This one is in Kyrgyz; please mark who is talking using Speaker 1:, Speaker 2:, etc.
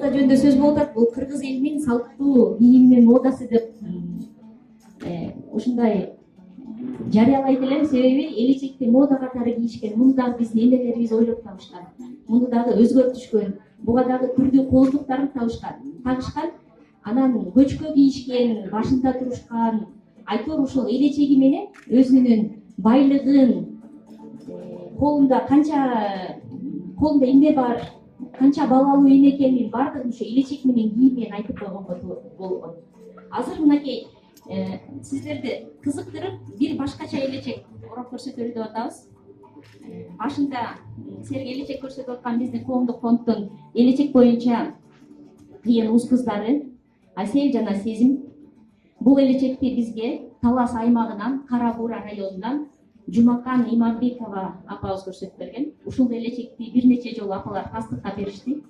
Speaker 1: мода жөнүндө сөз болуп атат. Бул кыргыз элинин салттуу кийими модасы деп ушундай жарыялайт элем. Себеби элечекти мода катары кийишкен. Муну дагы биздин энелерибиз ойлоп табышкан. Муну дагы өзгөртүшкөн. Буга дагы түрдүү колдуктарын тагышкан. Анан көчкө кийишкен, башында турушкан. Айтор ушул элечеги менен өзүнүн байлыгын, колунда эмне бар, канча балалуу эне экенин баардыгын ушу элечек менен кийим менен айтып койгонго болгон. Азыр мынакей сиздерди кызыктырып бир башкача элечек ороп көрсөтөлү деп атабыз. Башында силерге элечек көрсөтүп аткан биздин коомдук фонддун элечек боюнча кыйын уз кыздары Асел жана Сезим. Бул элечекти бизге Талас аймагынан, Кара Буура районунан Жумакан Иманбекова апабыз көрсөтүп берген. Ушул элечекти бир нече жолу апалар тастыкка беришти.